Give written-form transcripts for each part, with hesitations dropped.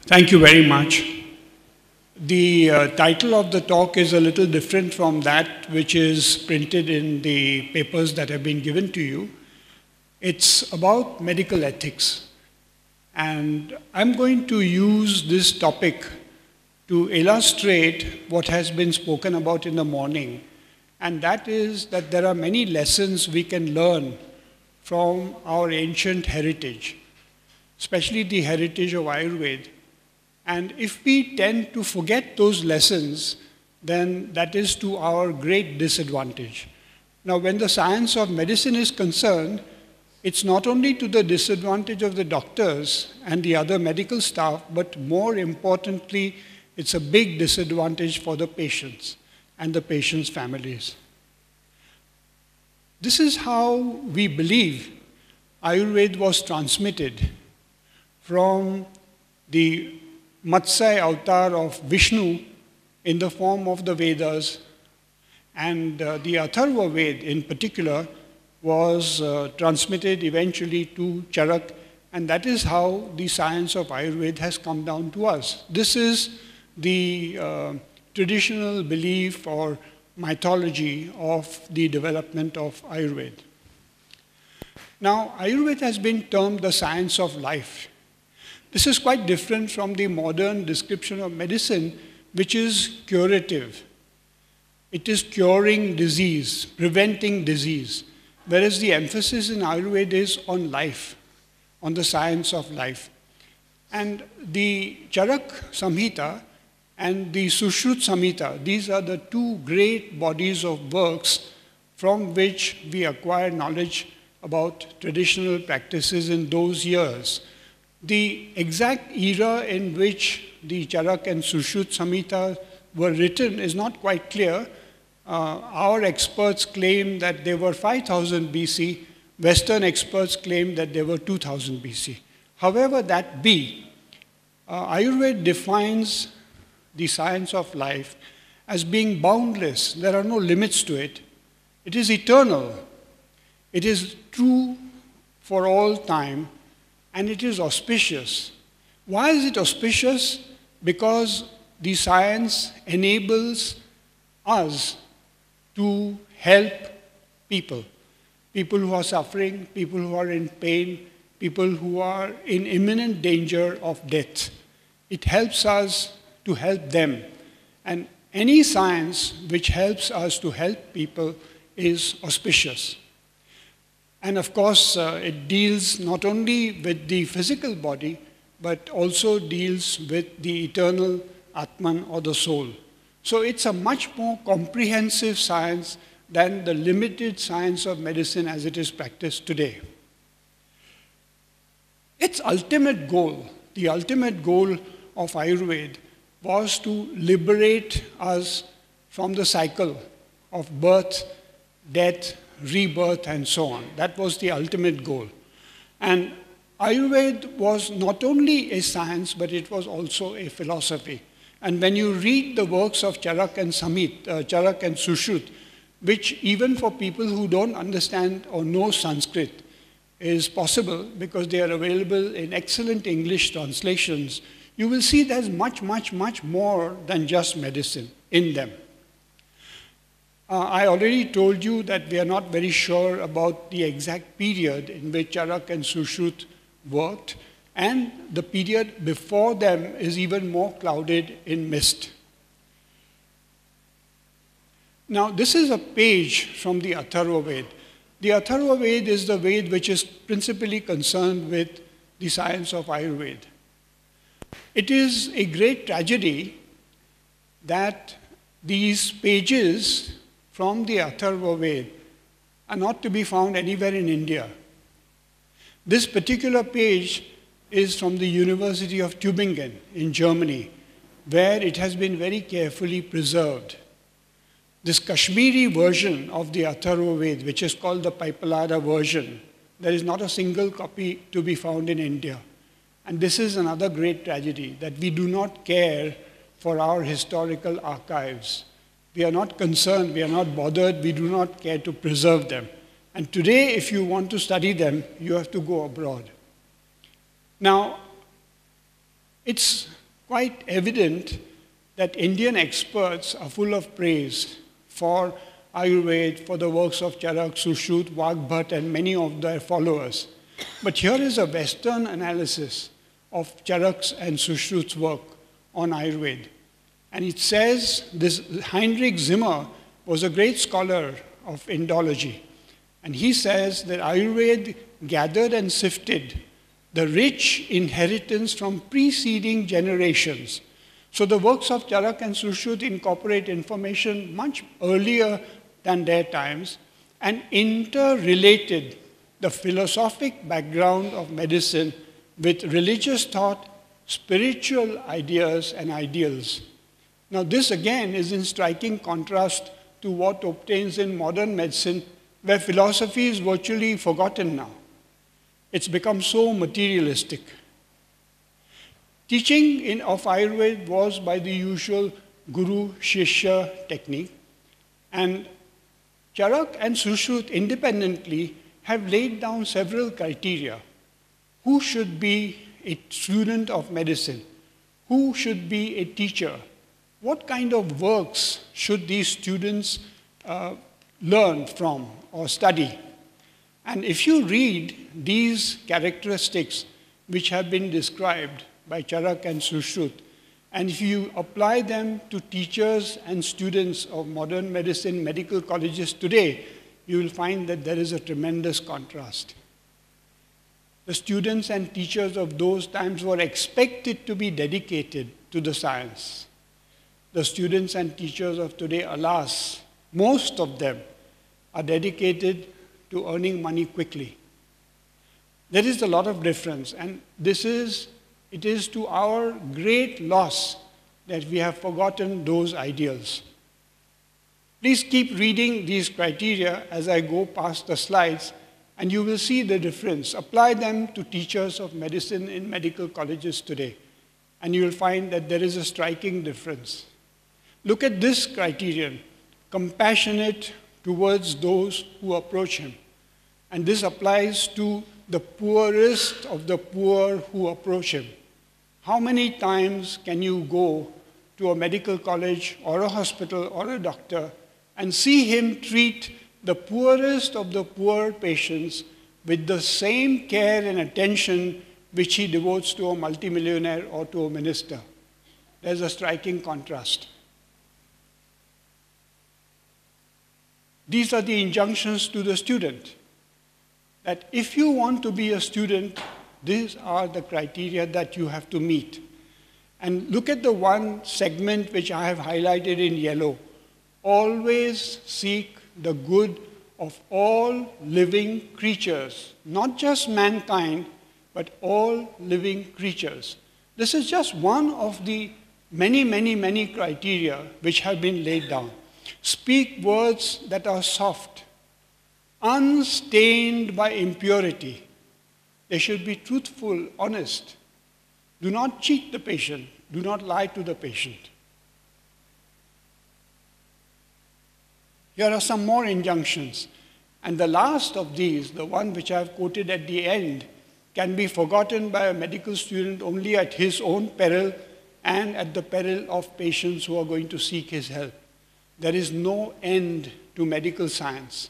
Thank you very much. The title of the talk is a little different from that which is printed in the papers that have been given to you. It's about medical ethics. And I'm going to use this topic to illustrate what has been spoken about in the morning. And that is that there are many lessons we can learn from our ancient heritage, especially the heritage of Ayurveda. And if we tend to forget those lessons, then that is to our great disadvantage. Now, when the science of medicine is concerned, it's not only to the disadvantage of the doctors and the other medical staff, but more importantly, it's a big disadvantage for the patients and the patients' families. This is how we believe Ayurveda was transmitted from the Matsya avatar of Vishnu in the form of the Vedas, and the Atharva Ved in particular was transmitted eventually to Charak, and that is how the science of Ayurveda has come down to us. This is the traditional belief or mythology of the development of Ayurveda. Now, Ayurveda has been termed the science of life. This is quite different from the modern description of medicine, which is curative. It is curing disease, preventing disease, whereas the emphasis in Ayurveda is on life, on the science of life. And the Charak Samhita and the Sushruta Samhita, these are the two great bodies of works from which we acquire knowledge about traditional practices in those years. The exact era in which the Charak and Sushruta Samhita were written is not quite clear. Our experts claim that they were 5000 BC. Western experts claim that they were 2000 BC. However that be, Ayurveda defines the science of life as being boundless. There are no limits to it. It is eternal. It is true for all time. And it is auspicious. Why is it auspicious? Because the science enables us to help people. People who are suffering, people who are in pain, people who are in imminent danger of death. It helps us to help them. And any science which helps us to help people is auspicious. And of course, it deals not only with the physical body, but also deals with the eternal Atman or the soul. So it's a much more comprehensive science than the limited science of medicine as it is practiced today. Its ultimate goal, the ultimate goal of Ayurveda, was to liberate us from the cycle of birth, death, rebirth, and so on. That was the ultimate goal. And Ayurveda was not only a science, but it was also a philosophy. And when you read the works of Charak and Charak and Sushruta, which even for people who don't understand or know Sanskrit is possible because they are available in excellent English translations, you will see there's much, much, much more than just medicine in them. I already told you that we are not very sure about the exact period in which Charak and Sushruta worked, and the period before them is even more clouded in mist. Now, this is a page from the Atharva Ved. The Atharva Ved is the Ved which is principally concerned with the science of Ayurveda. It is a great tragedy that these pages from the Atharva Ved are not to be found anywhere in India. This particular page is from the University of Tübingen in Germany, where it has been very carefully preserved. This Kashmiri version of the Atharva Ved, which is called the Paipalada version, there is not a single copy to be found in India. And this is another great tragedy, that we do not care for our historical archives. We are not concerned, we are not bothered, we do not care to preserve them. And today, if you want to study them, you have to go abroad. Now, it's quite evident that Indian experts are full of praise for Ayurveda, for the works of Charak, Sushruta, Vagbhat, and many of their followers. But here is a Western analysis of Charak's and Sushruta's work on Ayurveda. And it says this Heinrich Zimmer was a great scholar of Indology. And he says that Ayurveda gathered and sifted the rich inheritance from preceding generations. So the works of Charak and Sushruta incorporate information much earlier than their times and interrelated the philosophic background of medicine with religious thought, spiritual ideas, and ideals. Now this again is in striking contrast to what obtains in modern medicine, where philosophy is virtually forgotten now. It's become so materialistic. Teaching of Ayurveda was by the usual guru-shishya technique, and Charak and Sushruta independently have laid down several criteria. Who should be a student of medicine? Who should be a teacher? What kind of works should these students learn from or study? And if you read these characteristics which have been described by Charak and Sushruta, and if you apply them to teachers and students of modern medicine medical colleges today, you will find that there is a tremendous contrast. The students and teachers of those times were expected to be dedicated to the science. The students and teachers of today, alas, most of them are dedicated to earning money quickly. There is a lot of difference, and it is to our great loss that we have forgotten those ideals. Please keep reading these criteria as I go past the slides, and you will see the difference. Apply them to teachers of medicine in medical colleges today, and you will find that there is a striking difference. Look at this criterion: compassionate towards those who approach him. And this applies to the poorest of the poor who approach him. How many times can you go to a medical college or a hospital or a doctor and see him treat the poorest of the poor patients with the same care and attention which he devotes to a multimillionaire or to a minister? There's a striking contrast. These are the injunctions to the student, that if you want to be a student, these are the criteria that you have to meet. And look at the one segment which I have highlighted in yellow. Always seek the good of all living creatures, not just mankind, but all living creatures. This is just one of the many criteria which have been laid down. Speak words that are soft, unstained by impurity. They should be truthful, honest. Do not cheat the patient. Do not lie to the patient. Here are some more injunctions. And the last of these, the one which I have quoted at the end, can be forgotten by a medical student only at his own peril and at the peril of patients who are going to seek his help. There is no end to medical science.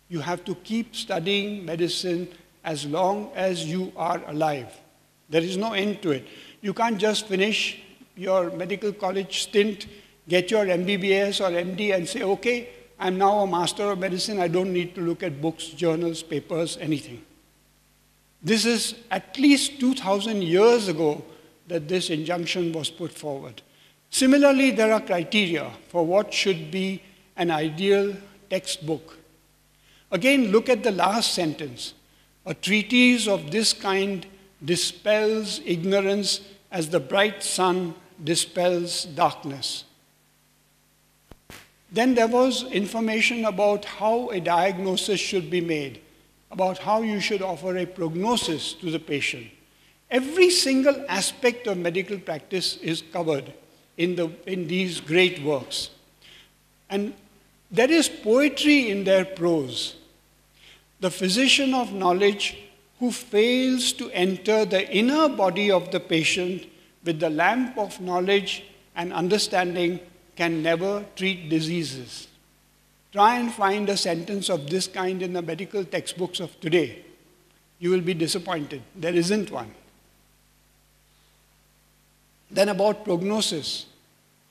You have to keep studying medicine as long as you are alive. There is no end to it. You can't just finish your medical college stint, get your MBBS or MD and say, okay, I'm now a master of medicine, I don't need to look at books, journals, papers, anything. This is at least 2,000 years ago that this injunction was put forward. Similarly, there are criteria for what should be an ideal textbook. Again, look at the last sentence. A treatise of this kind dispels ignorance as the bright sun dispels darkness. Then there was information about how a diagnosis should be made, about how you should offer a prognosis to the patient. Every single aspect of medical practice is covered in these great works. And there is poetry in their prose. The physician of knowledge who fails to enter the inner body of the patient with the lamp of knowledge and understanding can never treat diseases. Try and find a sentence of this kind in the medical textbooks of today. You will be disappointed. There isn't one. Then about prognosis.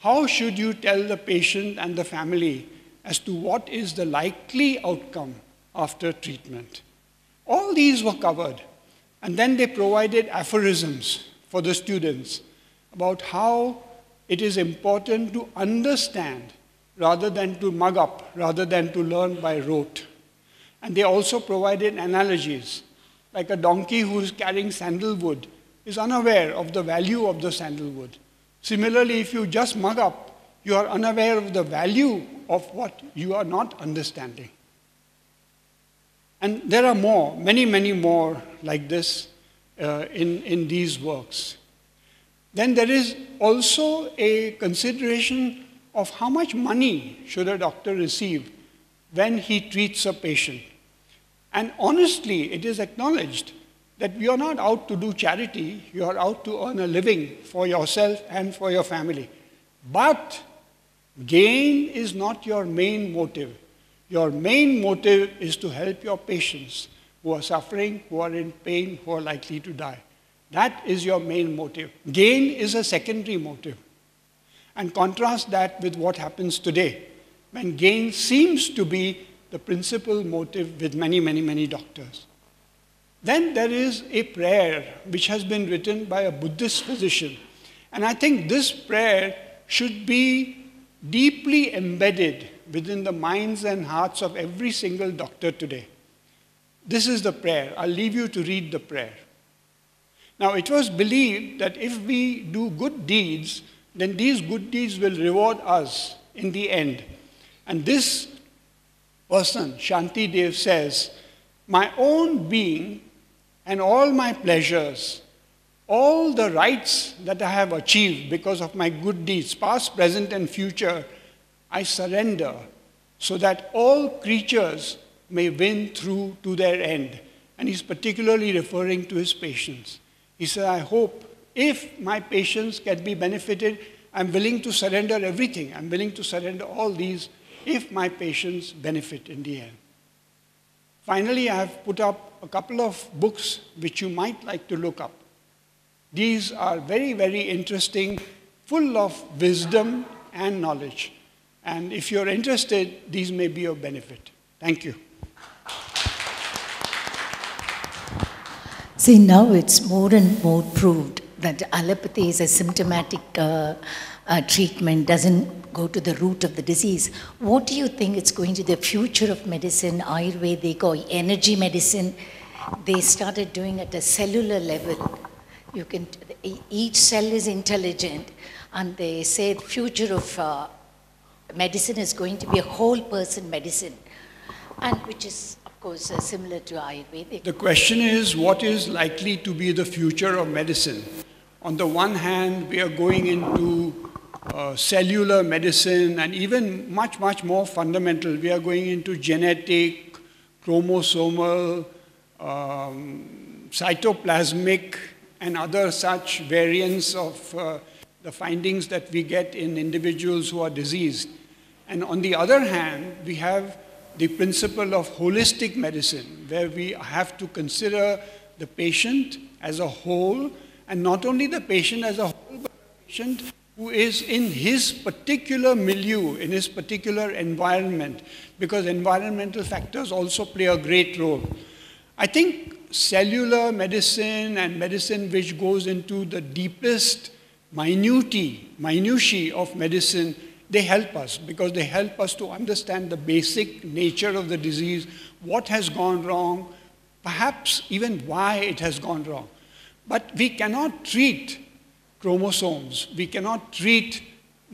How should you tell the patient and the family as to what is the likely outcome after treatment? All these were covered. And then they provided aphorisms for the students about how it is important to understand rather than to mug up, rather than to learn by rote. And they also provided analogies, like a donkey who is carrying sandalwood is unaware of the value of the sandalwood. Similarly, if you just mug up, you are unaware of the value of what you are not understanding. And there are more, many, many more like this in these works. Then there is also a consideration of how much money should a doctor receive when he treats a patient. And honestly, it is acknowledged that you are not out to do charity, you are out to earn a living for yourself and for your family. But gain is not your main motive. Your main motive is to help your patients who are suffering, who are in pain, who are likely to die. That is your main motive. Gain is a secondary motive. And contrast that with what happens today, when gain seems to be the principal motive with many, many, many doctors. Then there is a prayer which has been written by a Buddhist physician. And I think this prayer should be deeply embedded within the minds and hearts of every single doctor today. This is the prayer. I'll leave you to read the prayer. Now, it was believed that if we do good deeds, then these good deeds will reward us in the end. And this person, Shanti Dev, says, my own being and all my pleasures, all the rights that I have achieved because of my good deeds, past, present, and future, I surrender so that all creatures may win through to their end. And he's particularly referring to his patients. He said, I hope if my patients can be benefited, I'm willing to surrender everything. I'm willing to surrender all these if my patients benefit in the end. Finally, I have put up a couple of books which you might like to look up. These are very, very interesting, full of wisdom and knowledge. And if you're interested, these may be of benefit. Thank you. See, now it's more and more proved that allopathy is a symptomatic treatment, doesn't go to the root of the disease. What do you think is going to be the future of medicine, Ayurvedic or energy medicine? They started doing at a cellular level. You can, each cell is intelligent, and they say the future of medicine is going to be a whole person medicine, and which is, of course, similar to Ayurvedic. The question is, what is likely to be the future of medicine? On the one hand, we are going into cellular medicine, and even much, much more fundamental, we are going into genetic, chromosomal, cytoplasmic, and other such variants of the findings that we get in individuals who are diseased. And on the other hand, we have the principle of holistic medicine, where we have to consider the patient as a whole, and not only the patient as a whole, but the patient who is in his particular milieu, in his particular environment, because environmental factors also play a great role. I think cellular medicine and medicine which goes into the deepest minutiae of medicine, they help us, because they help us to understand the basic nature of the disease, what has gone wrong, perhaps even why it has gone wrong. But we cannot treat chromosomes, we cannot treat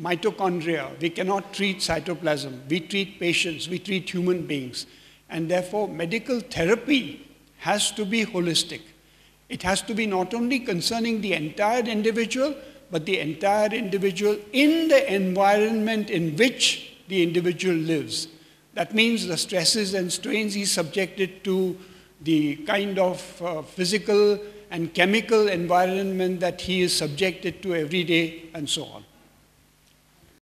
mitochondria, we cannot treat cytoplasm, we treat patients, we treat human beings. And therefore, medical therapy has to be holistic. It has to be not only concerning the entire individual, but the entire individual in the environment in which the individual lives. That means the stresses and strains he's subjected to, the kind of physical and chemical environment that he is subjected to every day, and so on.